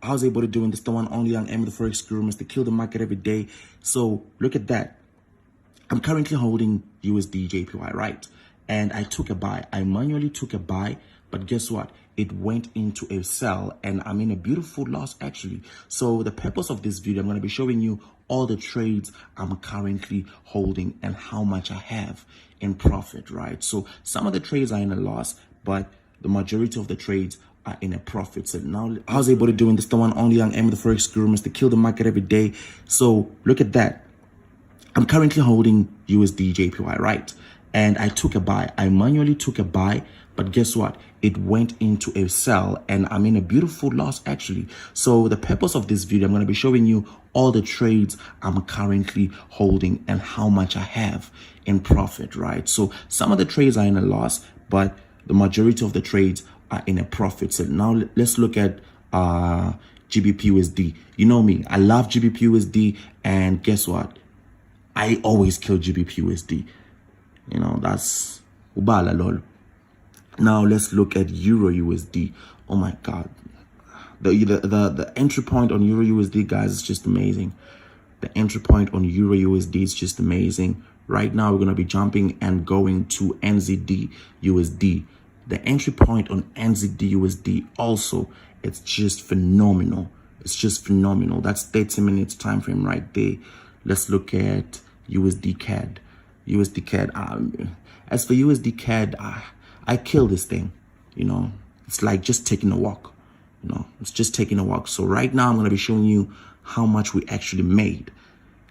I was able to do in this the one only young M, the Forex guru, Mr. Kill the market every day. So look at that. I'm currently holding USD JPY, right? And I took a buy. I manually took a buy, but guess what? It went into a sell and I'm in a beautiful loss actually. So the purpose of this video, I'm going to be showing you all the trades I'm currently holding and how much I have in profit, right? So some of the trades are in a loss, but the majority of the trades are in a profit. So now I was able to do in this the one only young M, the Forex guru, Mr. Kill the market every day. So look at that. I'm currently holding USD JPY, right? And I took a buy. I manually took a buy, but guess what? It went into a sell and I'm in a beautiful loss actually. So the purpose of this video, I'm going to be showing you all the trades I'm currently holding and how much I have in profit, right? So some of the trades are in a loss, but the majority of the trades are in a profit. So now let's look at GBP/USD. You know me, I love GBP/USD, and guess what? I always kill GBP/USD. You know, that's ubala lol. Now let's look at Euro/USD. Oh my God, the entry point on Euro/USD, guys, is just amazing. The entry point on Euro/USD is just amazing. Right now we're gonna be jumping and going to NZD/USD. The entry point on NZD/USD also, it's just phenomenal. It's just phenomenal. That's 30 minutes time frame right there. Let's look at USD CAD. USD CAD. As for USD CAD, I kill this thing. You know, it's like just taking a walk. You know, it's just taking a walk. So right now I'm going to be showing you how much we actually made.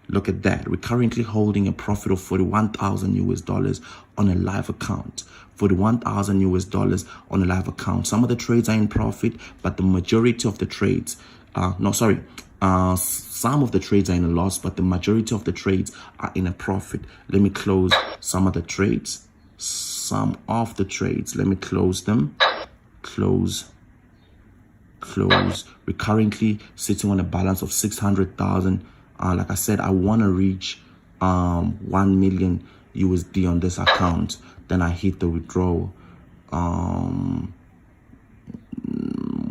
Look at that. We're currently holding a profit of 41,000 US dollars on a live account. 41,000 US dollars on a live account. Some of the trades are in profit, but the majority of the trades, some of the trades are in a loss, but the majority of the trades are in a profit. Let me close some of the trades. Some of the trades. Let me close them. Close. We're currently sitting on a balance of 600,000. Like I said, I want to reach 1 million USD on this account. Then I hit the withdrawal.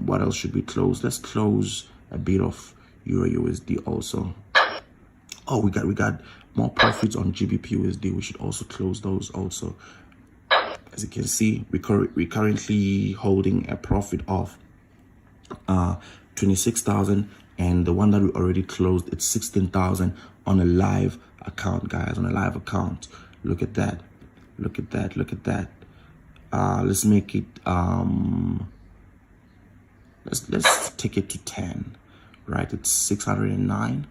What else should we close? Let's close a bit of Euro/USD also. Oh, we got more profits on GBP/USD. We should also close those also. As you can see, we're currently holding a profit of 26,000, and the one that we already closed, it's 16,000 on a live account, guys. On a live account. Look at that. Look at that. Look at that. Let's make it let's take it to 10. Right, it's 609.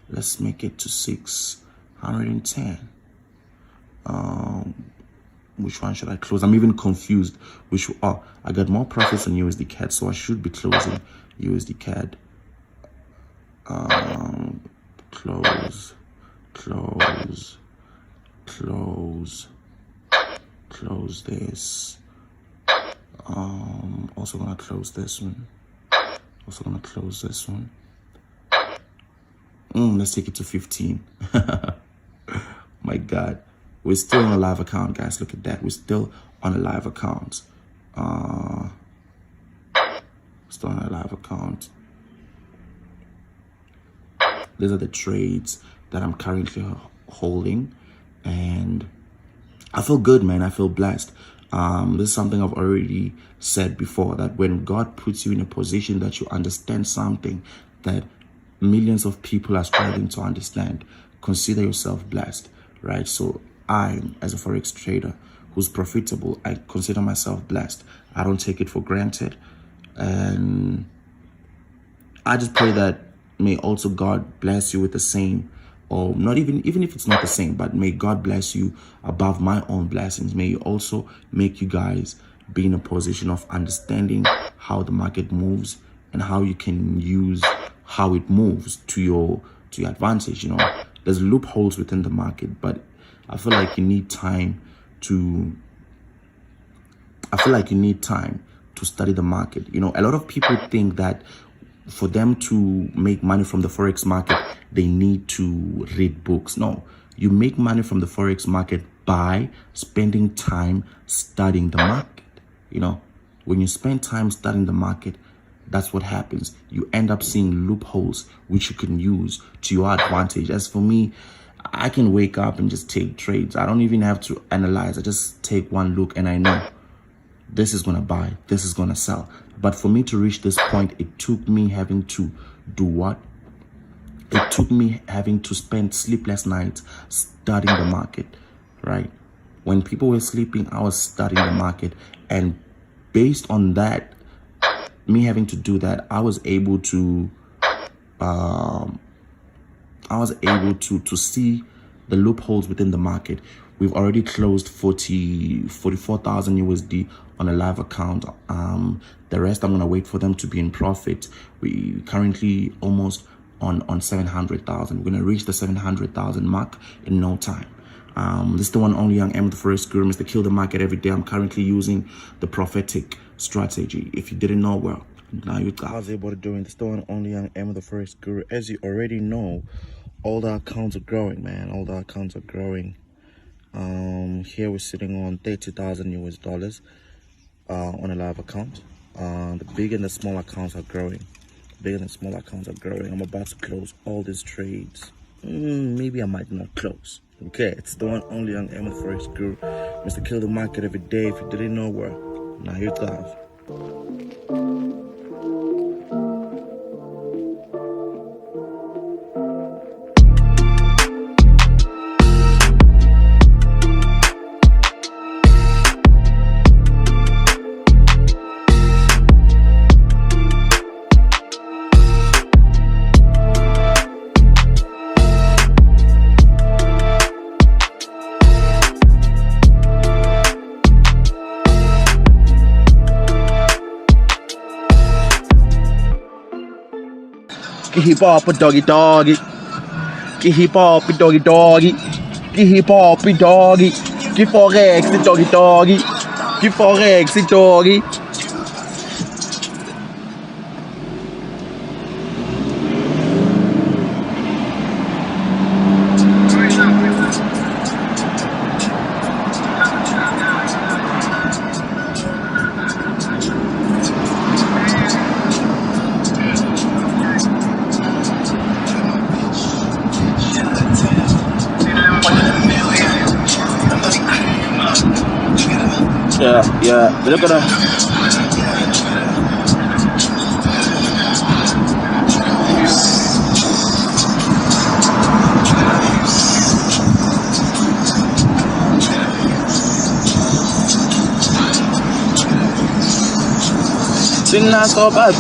Let's make it to 610. Which one should I close? I'm even confused. I got more profits on USD CAD, so I should be closing USD CAD. Close this. Also gonna close this one. Let's take it to 15. My God. We're still on a live account, guys. Look at that. We're still on a live account. Still on a live account. These are the trades that I'm currently holding. And I feel good, man. I feel blessed. This is something I've already said before, that when God puts you in a position that you understand something that millions of people are striving to understand, consider yourself blessed, right? So I, as a Forex trader who's profitable, I consider myself blessed. I don't take it for granted. And I just pray that may also God bless you with the same, or not even if it's not the same, but may God bless you above my own blessings. May you also make you guys be in a position of understanding how the market moves and how you can use how it moves to your advantage. You know, there's loopholes within the market, but I feel like you need time to study the market. You know, a lot of people think that for them to make money from the Forex market, they need to read books. No, you make money from the Forex market by spending time studying the market. You know, when you spend time studying the market, that's what happens. You end up seeing loopholes which you can use to your advantage. As for me, I can wake up and just take trades. I don't even have to analyze. I just take one look and I know this is going to buy, this is going to sell. But for me to reach this point, it took me having to do what? It took me having to spend sleepless nights studying the market, right? When people were sleeping, I was studying the market. And based on that, me having to do that, I was able to see the loopholes within the market. We've already closed 44,000 USD on a live account. The rest, I'm gonna wait for them to be in profit. We currently almost on 700,000. We're gonna reach the 700,000 mark in no time. This is the one only young M, the Forex guru, Mr. Kill the Market every day. I'm currently using the prophetic strategy. If you didn't know, well, now you got. I was able to do it. This is the one only young M, the Forex guru. As you already know, all the accounts are growing, man. All the accounts are growing. Here we're sitting on 30,000 US dollars on a live account. The big and the small accounts are growing. Big and the small accounts are growing. I'm about to close all these trades. Maybe I might not close. Okay, it's the one only young M, the Forex guru, Mr. Kill the Market every day. If you didn't know, well, now you got. Hip hop doggy doggy. Hip hop doggy doggy. Hip hop doggy. Forex doggy doggy. Forex doggy. Yeah, look at that. Sing that so bad,